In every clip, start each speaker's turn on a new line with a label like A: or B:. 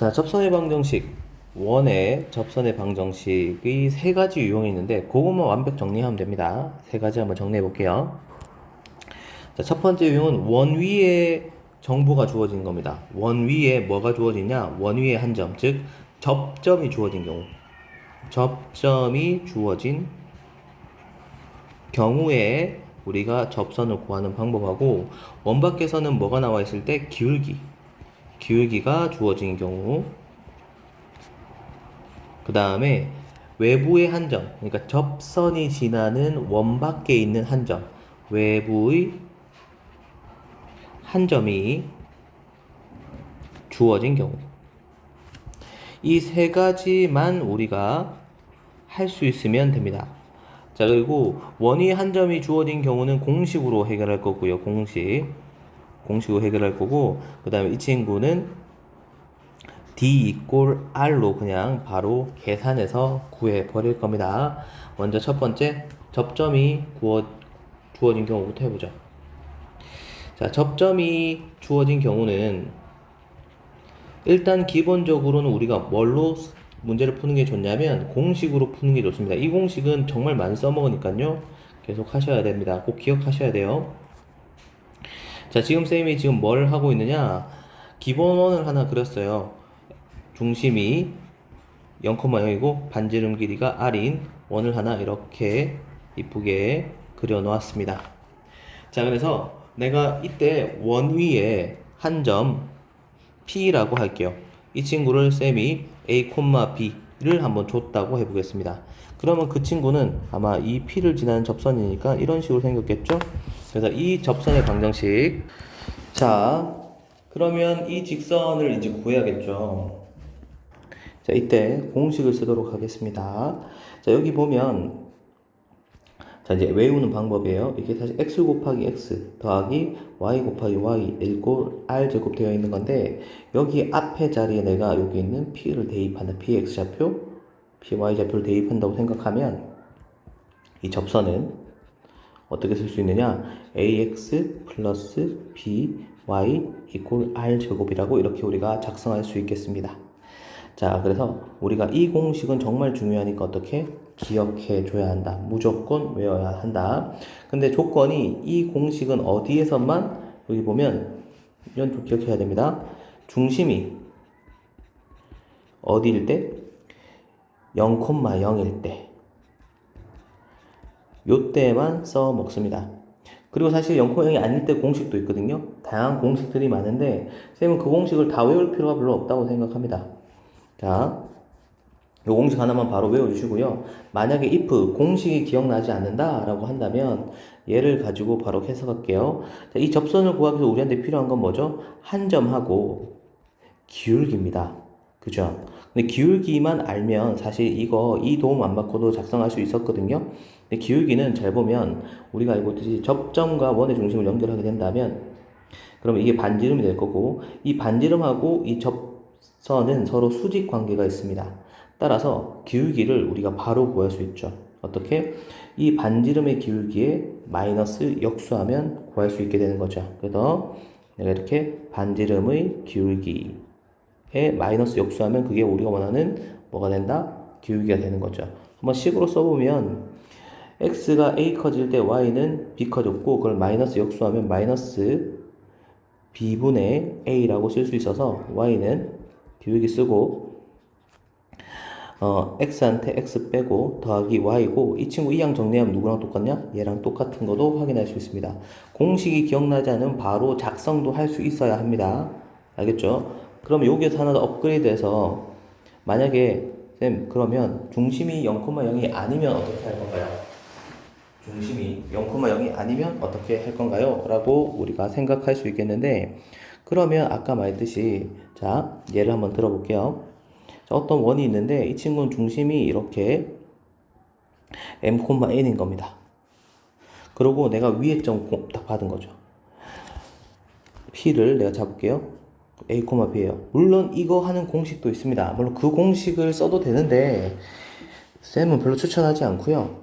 A: 자, 접선의 방정식. 원의 접선의 방정식의 세 가지 유형이 있는데, 그것만 완벽 정리하면 됩니다. 세 가지 한번 정리해 볼게요. 자, 첫 번째 유형은 원 위에 정보가 주어진 겁니다. 원 위에 뭐가 주어지냐? 원 위에 한 점, 즉, 접점이 주어진 경우. 접점이 주어진 경우에 우리가 접선을 구하는 방법하고, 원 밖에서는 뭐가 나와 있을 때 기울기가 주어진 경우, 그 다음에 외부의 한 점, 그러니까 접선이 지나는 원 밖에 있는 한 점, 외부의 한 점이 주어진 경우. 이 세 가지만 우리가 할 수 있으면 됩니다. 자, 그리고 원위 한 점이 주어진 경우는 공식으로 해결할 거고요. 공식으로 해결할 거고, 그 다음에 이 친구는 D 이꼴 R로 그냥 바로 계산해서 구해 버릴 겁니다. 먼저 첫 번째, 접점이 주어진 경우부터 해보죠. 자, 접점이 주어진 경우는 일단 기본적으로는 우리가 뭘로 문제를 푸는 게 좋냐면 공식으로 푸는 게 좋습니다. 이 공식은 정말 많이 써먹으니까요. 계속 하셔야 됩니다. 꼭 기억하셔야 돼요. 자, 지금 쌤이 지금 뭘 하고 있느냐? 기본원을 하나 그렸어요. 중심이 0,0이고 반지름 길이가 R인 원을 하나 이렇게 이쁘게 그려 놓았습니다. 자, 그래서 내가 이때 원 위에 한 점 P라고 할게요. 이 친구를 쌤이 A, B를 한번 줬다고 해보겠습니다. 그러면 그 친구는 아마 이 P를 지나는 접선이니까 이런 식으로 생겼겠죠? 그래서 이 접선의 방정식. 자, 그러면 이 직선을 이제 구해야겠죠. 자, 이때 공식을 쓰도록 하겠습니다. 자, 여기 보면, 자, 이제 외우는 방법이에요. 이게 사실 x 곱하기 x 더하기 y 곱하기 y 일곱 r 제곱 되어 있는 건데, 여기 앞에 자리에 내가 여기 있는 p를 대입한다. px 좌표, py 좌표를 대입한다고 생각하면, 이 접선은 어떻게 쓸 수 있느냐? ax 플러스 by 이꼴 r 제곱이라고 이렇게 우리가 작성할 수 있겠습니다. 자, 그래서 우리가 이 공식은 정말 중요하니까 어떻게 기억해 줘야 한다. 무조건 외워야 한다. 근데 조건이 이 공식은 어디에서만, 여기 보면 이건 좀 기억해야 됩니다. 중심이 어디일 때? 0,0일 때. 요때만 써 먹습니다. 그리고 사실 0,0이 아닐 때 공식도 있거든요. 다양한 공식들이 많은데 쌤은 그 공식을 다 외울 필요가 별로 없다고 생각합니다. 자, 요 공식 하나만 바로 외워주시고요. 만약에 if 공식이 기억나지 않는다 라고 한다면 얘를 가지고 바로 해석할게요. 자, 이 접선을 구하기 위해서 우리한테 필요한 건 뭐죠? 한 점하고 기울기입니다. 그죠? 근데 기울기만 알면 사실 이 도움 안 받고도 작성할 수 있었거든요. 근데 기울기는 잘 보면 우리가 알고 있듯이 접점과 원의 중심을 연결하게 된다면 그러면 이게 반지름이 될 거고, 이 반지름하고 이 접선은 서로 수직 관계가 있습니다. 따라서 기울기를 우리가 바로 구할 수 있죠. 어떻게? 이 반지름의 기울기에 마이너스 역수하면 구할 수 있게 되는 거죠. 그래서 내가 이렇게 반지름의 기울기에 마이너스 역수하면 그게 우리가 원하는 뭐가 된다? 기울기가 되는 거죠. 한번 식으로 써보면 x가 a 커질 때 y는 b 커졌고, 그걸 마이너스 역수하면 마이너스 b분의 a라고 쓸 수 있어서 y는 기울기 쓰고 x한테 x 빼고 더하기 y고, 이 친구 이항 정리하면 누구랑 똑같냐? 얘랑 똑같은 것도 확인할 수 있습니다. 공식이 기억나지 않으면 바로 작성도 할 수 있어야 합니다. 알겠죠? 그럼 여기에서 하나 더 업그레이드해서 만약에 쌤 그러면 중심이 0,0이 아니면 어떻게 할 건가요? 중심이 0,0이 아니면 어떻게 할 건가요? 라고 우리가 생각할 수 있겠는데, 그러면 아까 말했듯이 자, 예를 한번 들어볼게요. 자, 어떤 원이 있는데 이 친구는 중심이 이렇게 m,n인 겁니다. 그리고 내가 위에 점 딱 받은 거죠. p를 내가 잡을게요. a, b예요. 물론 이거 하는 공식도 있습니다. 물론 그 공식을 써도 되는데 쌤은 별로 추천하지 않고요.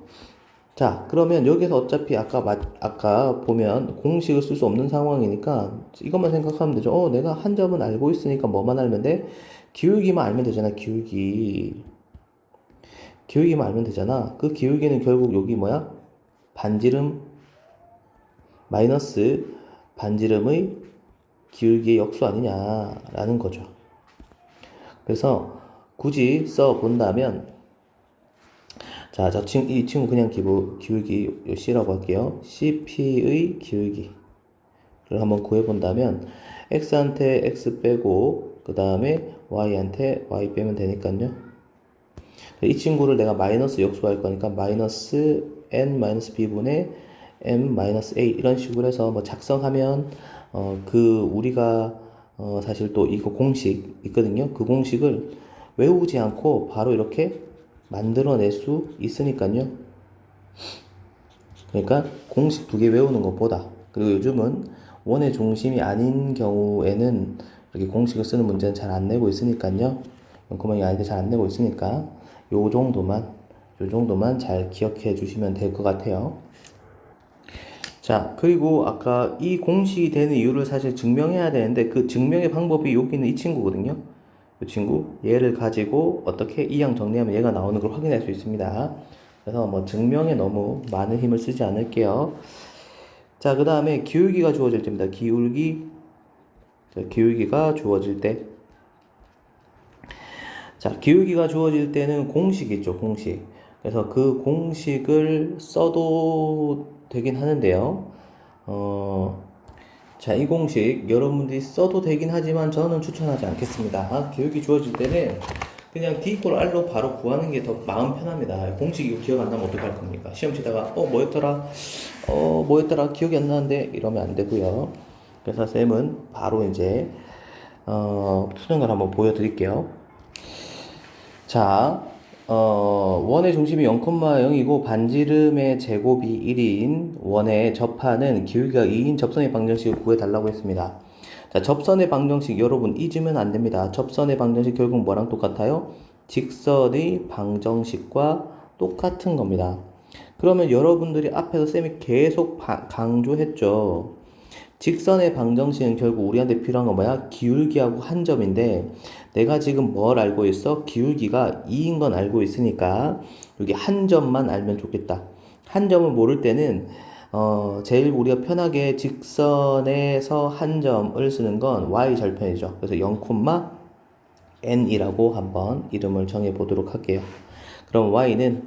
A: 자, 그러면 여기서 어차피 아까 보면 공식을 쓸 수 없는 상황이니까 이것만 생각하면 되죠. 내가 한 점은 알고 있으니까 뭐만 알면 돼? 기울기만 알면 되잖아. 기울기만 알면 되잖아. 그 기울기는 결국 여기 뭐야? 반지름 마이너스 반지름의 기울기의 역수 아니냐라는 거죠. 그래서 굳이 써 본다면, 자, 이 친구 그냥 기울기 C라고 할게요. CP의 기울기를 한번 구해본다면, X한테 X 빼고, 그 다음에 Y한테 Y 빼면 되니까요. 이 친구를 내가 마이너스 역수할 거니까, 마이너스 N 마이너스 B분의 M 마이너스 A 이런 식으로 해서 뭐 작성하면, 우리가 사실 또 이거 공식 있거든요. 그 공식을 외우지 않고 바로 이렇게 만들어낼 수 있으니까요. 그러니까 공식 2개 외우는 것보다, 그리고 요즘은 원의 중심이 아닌 경우에는 이렇게 공식을 쓰는 문제는 잘 안 내고 있으니까요. 연구문이 아닌데 잘 안 내고 있으니까 요 정도만 잘 기억해 주시면 될 것 같아요. 자, 그리고 아까 이 공식이 되는 이유를 사실 증명해야 되는데, 그 증명의 방법이 여기는 이 친구거든요. 이 친구, 얘를 가지고 어떻게 이항 정리하면 얘가 나오는 걸 확인할 수 있습니다. 그래서 뭐 증명에 너무 많은 힘을 쓰지 않을게요. 자, 그 다음에 기울기가 주어질 때입니다. 기울기가 주어질 때. 자, 기울기가 주어질 때는 공식이 있죠, 공식. 그래서 그 공식을 써도 되긴 하는데요. 자, 이 공식 여러분들이 써도 되긴 하지만 저는 추천하지 않겠습니다. 기울기 주어질 때는 그냥 D 꼴 R로 바로 구하는 게 더 마음 편합니다. 공식 이거 기억 안 나면 어떡할 겁니까? 시험 치다가 뭐였더라 기억이 안 나는데 이러면 안 되고요. 그래서 쌤은 바로 이제 푸는 걸 한번 보여드릴게요. 자, 원의 중심이 0,0이고 반지름의 제곱이 1인 원의 접하는 기울기가 2인 접선의 방정식을 구해달라고 했습니다. 자, 접선의 방정식 여러분 잊으면 안 됩니다. 접선의 방정식 결국 뭐랑 똑같아요? 직선의 방정식과 똑같은 겁니다. 그러면 여러분들이 앞에서 쌤이 계속 강조했죠. 직선의 방정식은 결국 우리한테 필요한 건 뭐야? 기울기하고 한 점인데, 내가 지금 뭘 알고 있어? 기울기가 2인 건 알고 있으니까 여기 한 점만 알면 좋겠다. 한 점을 모를 때는 제일 우리가 편하게 직선에서 한 점을 쓰는 건 y 절편이죠. 그래서 0,n이라고 한번 이름을 정해 보도록 할게요. 그럼 y는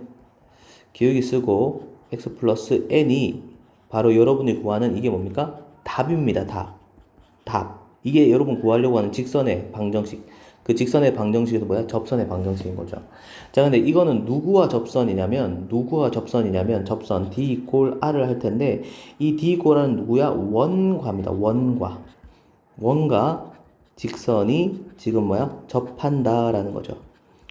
A: 기울기 쓰고 x 플러스 n이 바로 여러분이 구하는 이게 뭡니까? 답입니다. 답. 이게 여러분 구하려고 하는 직선의 방정식. 그 직선의 방정식이 뭐야? 접선의 방정식인 거죠. 자, 근데 이거는 누구와 접선이냐면 접선 D 이꼴 R을 할 텐데, 이 D 이꼴 R은 누구야? 원과입니다. 원과 직선이 지금 뭐야? 접한다라는 거죠.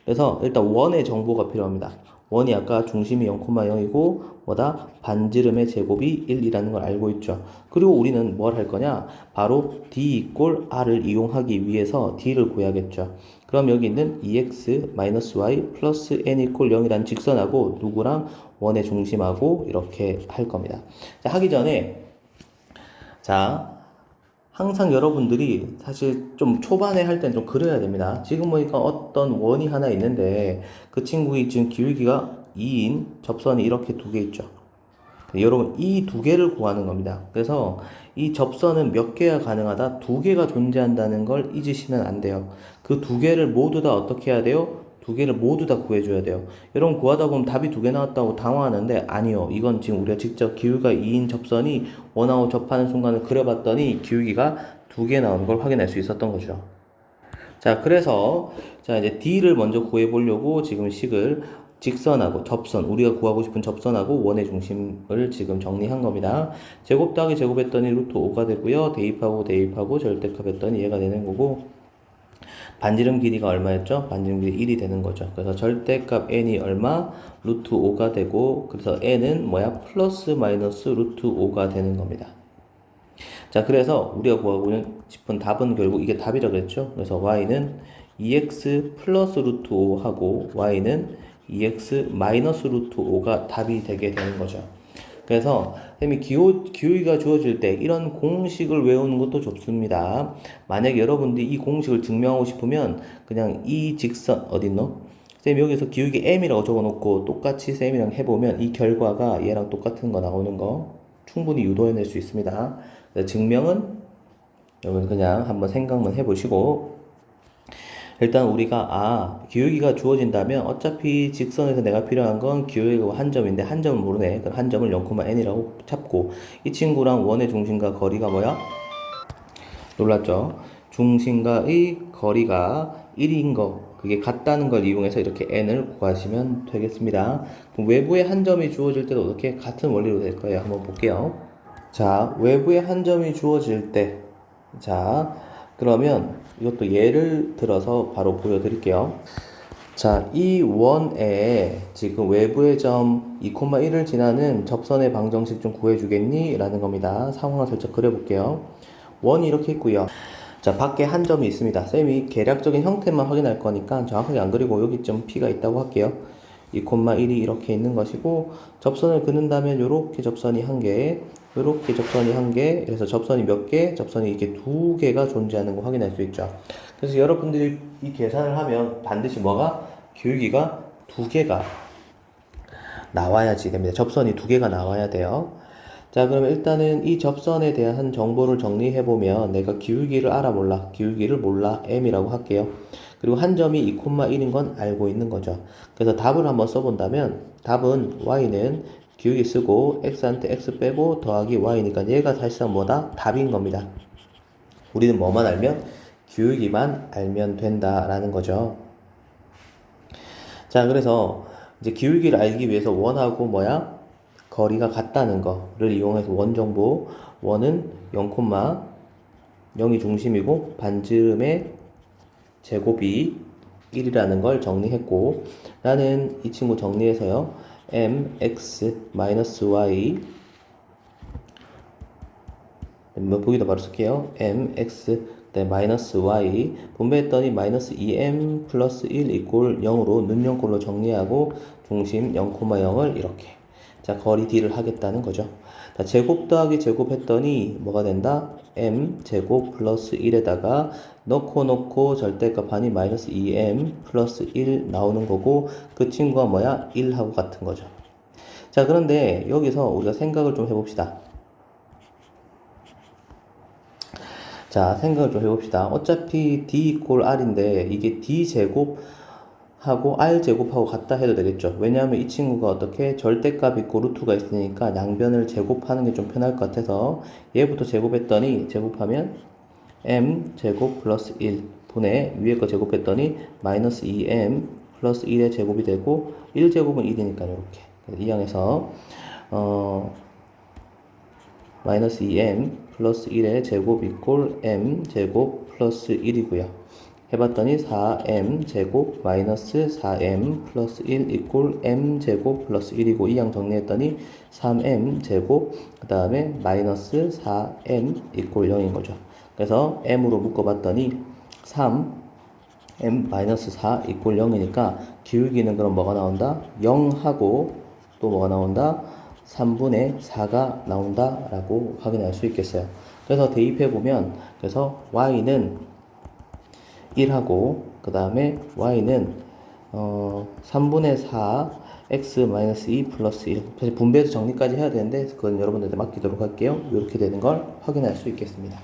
A: 그래서 일단 원의 정보가 필요합니다. 원이 아까 중심이 0,0이고 뭐다? 반지름의 제곱이 1이라는 걸 알고 있죠. 그리고 우리는 뭘 할 거냐? 바로 D 이꼴 R을 이용하기 위해서 D를 구해야겠죠. 그럼 여기 있는 2x-y 플러스 n 이꼴 0이라는 직선하고 누구랑? 원의 중심하고 이렇게 할 겁니다. 자, 하기 전에 항상 여러분들이 사실 좀 초반에 할 때는 좀 그려야 됩니다. 지금 보니까 어떤 원이 하나 있는데 그 친구의 지금 기울기가 2인 접선이 이렇게 2개 있죠. 여러분 이 2개를 구하는 겁니다. 그래서 이 접선은 몇 개가 가능하다? 2개가 존재한다는 걸 잊으시면 안 돼요. 그 2개를 모두 다 어떻게 해야 돼요? 2개를 모두 다 구해줘야 돼요. 여러분 구하다 보면 답이 2개 나왔다고 당황하는데 아니요. 이건 지금 우리가 직접 기울기가 2인 접선이 원하고 접하는 순간을 그려봤더니 기울기가 2개 나오는 걸 확인할 수 있었던 거죠. 자, 그래서 이제 D를 먼저 구해보려고 지금 식을 직선하고 접선, 우리가 구하고 싶은 접선하고 원의 중심을 지금 정리한 겁니다. 제곱 더하기 제곱했더니 루트 5가 되고요. 대입하고 절대값했더니 얘가 되는 거고, 반지름 길이가 얼마였죠? 반지름 길이 1이 되는 거죠. 그래서 절대값 n이 얼마? 루트 5가 되고, 그래서 n은 뭐야? 플러스 마이너스 루트 5가 되는 겁니다. 자, 그래서 우리가 구하고 싶은 답은 결국 이게 답이라고 했죠. 그래서 y는 2x 플러스 루트 5 하고 y는 2x 마이너스 루트 5가 답이 되게 되는 거죠. 그래서 선생님이 기울기가 주어질 때 이런 공식을 외우는 것도 좋습니다. 만약에 여러분들이 이 공식을 증명하고 싶으면 그냥 이 직선 어딨노? 쌤 여기서 기울기 m이라고 적어놓고 똑같이 쌤이랑 해보면 이 결과가 얘랑 똑같은 거 나오는 거 충분히 유도해낼 수 있습니다. 증명은 여러분 그냥 한번 생각만 해보시고 일단 우리가 기울기가 주어진다면 어차피 직선에서 내가 필요한 건 기울기가 한 점인데 한 점을 모르네. 그럼 한 점을 0,n이라고 잡고 이 친구랑 원의 중심과 거리가 뭐야? 놀랐죠? 중심과의 거리가 1인 거 그게 같다는 걸 이용해서 이렇게 n을 구하시면 되겠습니다. 그럼 외부에 한 점이 주어질 때도 이렇게 같은 원리로 될 거예요. 한번 볼게요. 자, 외부에 한 점이 주어질 때 자, 그러면 이것도 예를 들어서 바로 보여드릴게요. 자, 이 원에 지금 외부의 점 2,1을 지나는 접선의 방정식 좀 구해주겠니? 라는 겁니다. 상황을 살짝 그려볼게요. 원이 이렇게 있고요. 자, 밖에 한 점이 있습니다. 쌤이 계략적인 형태만 확인할 거니까 정확하게 안 그리고 여기쯤 P가 있다고 할게요. 2,1이 이렇게 있는 것이고 접선을 그는다면 이렇게 접선이 한 개, 이렇게 접선이 한 개, 그래서 접선이 몇 개, 접선이 이렇게 두 개가 존재하는 거 확인할 수 있죠. 그래서 여러분들이 이 계산을 하면 반드시 뭐가? 기울기가 두 개가 나와야지 됩니다. 접선이 두 개가 나와야 돼요. 자, 그러면 일단은 이 접선에 대한 정보를 정리해보면 내가 기울기를 알아 몰라? 기울기를 몰라. m이라고 할게요. 그리고 한 점이 2,1인 건 알고 있는 거죠. 그래서 답을 한번 써본다면 답은 y는 기울기 쓰고 x한테 x 빼고 더하기 y니까 얘가 사실상 뭐다? 답인 겁니다. 우리는 뭐만 알면? 기울기만 알면 된다라는 거죠. 자, 그래서 이제 기울기를 알기 위해서 원하고 뭐야? 거리가 같다는 거를 이용해서 원 정보, 원은 0,0이 중심이고 반지름의 제곱이 1이라는 걸 정리했고 나는 이 친구 정리해서요 mx-y 보기도 바로 쓸게요. mx 마이너스 y 분배했더니 마이너스 2m 플러스 1 이꼴 0으로 눈연꼴로 정리하고 중심 0,0을 이렇게 자 거리 d를 하겠다는 거죠. 자, 제곱 더하기 제곱 했더니 뭐가 된다? m 제곱 플러스 1에다가 넣고 절대값 하니 마이너스 2m 플러스 1 나오는 거고 그 친구가 뭐야? 1하고 같은 거죠. 자, 그런데 여기서 우리가 생각을 좀 해봅시다. 자, 생각을 좀 해봅시다. 어차피 d 이꼴 r인데 이게 d 제곱하고 r 제곱하고 같다 해도 되겠죠. 왜냐하면 이 친구가 어떻게 절대값 있고 루트가 있으니까 양변을 제곱하는 게 좀 편할 것 같아서 얘부터 제곱했더니 제곱하면 m 제곱 플러스 1 분의 위에 거 제곱했더니 마이너스 2m 플러스 1의 제곱이 되고 1제곱은 1이니까 이렇게 이항에서 마이너스 2m 플러스 1의 제곱 이꼴 m 제곱 플러스 1이고요. 해봤더니 4m 제곱 마이너스 4m 플러스 1 이꼴 m 제곱 플러스 1이고 이항 정리했더니 3m 제곱 그 다음에 마이너스 4m 이꼴 0인 거죠. 그래서 m으로 묶어봤더니 3m 마이너스 4 이꼴 0이니까 기울기는 그럼 뭐가 나온다? 0하고 또 뭐가 나온다? 3분의 4가 나온다 라고 확인할 수 있겠어요. 그래서 대입해보면 그래서 y는 1하고 그 다음에 y는 3분의 4 x-2 플러스 1 사실 분배해서 정리까지 해야 되는데 그건 여러분들한테 맡기도록 할게요. 이렇게 되는 걸 확인할 수 있겠습니다.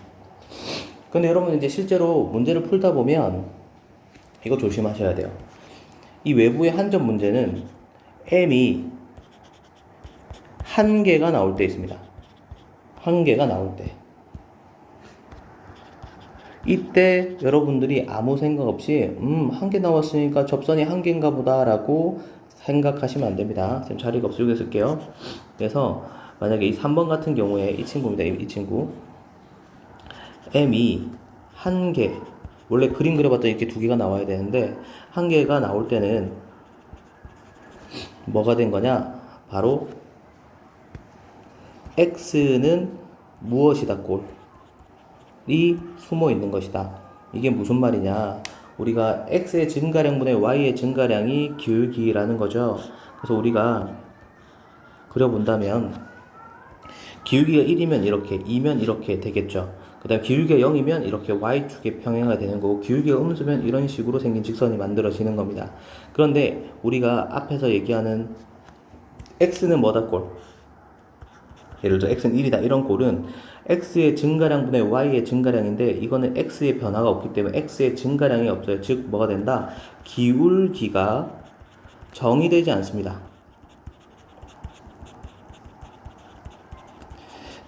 A: 근데 여러분 이제 실제로 문제를 풀다 보면 이거 조심하셔야 돼요. 이 외부의 한 점 문제는 m이 한 개가 나올 때 있습니다. 한 개가 나올 때. 이때 여러분들이 아무 생각 없이 한 개 나왔으니까 접선이 한 개인가 보다 라고 생각하시면 안 됩니다. 지금 자리가 없어 여기 쓸게요. 그래서 만약에 이 3번 같은 경우에 이 친구입니다. 이 친구 m이 한 개 원래 그림 그려봤더니 이렇게 두 개가 나와야 되는데 한 개가 나올 때는 뭐가 된 거냐? 바로 x는 무엇이다 꼴이 숨어 있는 것이다. 이게 무슨 말이냐? 우리가 x의 증가량분의 y의 증가량이 기울기라는 거죠. 그래서 우리가 그려본다면 기울기가 1이면 이렇게, 2면 이렇게 되겠죠. 그 다음 기울기가 0이면 이렇게 y축의 평행가 되는 거고, 기울기가 음수면 이런 식으로 생긴 직선이 만들어지는 겁니다. 그런데 우리가 앞에서 얘기하는 x는 뭐다 꼴, 예를 들어 x는 1이다 이런 꼴은 x의 증가량분의 y의 증가량인데, 이거는 x의 변화가 없기 때문에 x의 증가량이 없어요. 즉 뭐가 된다? 기울기가 정의되지 않습니다.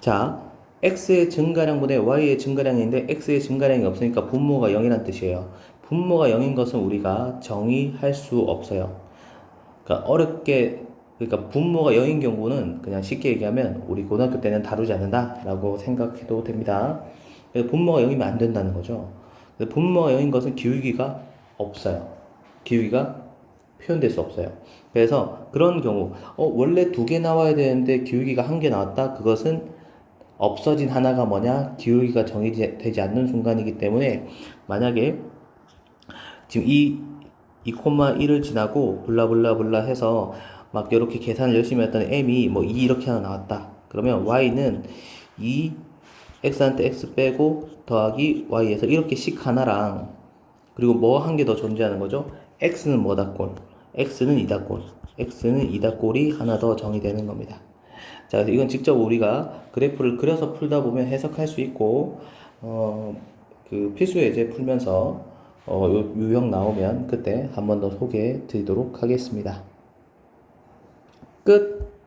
A: 자, x의 증가량분의 y의 증가량인데 x의 증가량이 없으니까 분모가 0이란 뜻이에요. 분모가 0인 것은 우리가 정의할 수 없어요. 그러니까 그러니까 분모가 0인 경우는 그냥 쉽게 얘기하면 우리 고등학교 때는 다루지 않는다라고 생각해도 됩니다. 그래서 분모가 0이면 안 된다는 거죠. 분모가 0인 것은 기울기가 없어요. 기울기가 표현될 수 없어요. 그래서 그런 경우, 원래 2개 나와야 되는데 기울기가 1개 나왔다? 그것은 없어진 하나가 뭐냐? 기울기가 정의되지 않는 순간이기 때문에, 만약에 지금 2,1을 지나고 블라블라블라 해서 막 이렇게 계산을 열심히 했더니 m이 뭐 2 이렇게 하나 나왔다. 그러면 y는 2 x한테 x 빼고 더하기 y에서 이렇게 식 하나랑, 그리고 뭐 한 개 더 존재하는 거죠? x는 뭐다 꼴, x는 2다 꼴, x는 2다 꼴이 하나 더 정의되는 겁니다. 자, 그래서 이건 직접 우리가 그래프를 그려서 풀다 보면 해석할 수 있고, 그 필수 예제 풀면서 유형 나오면 그때 한 번 더 소개해 드리도록 하겠습니다. 끝!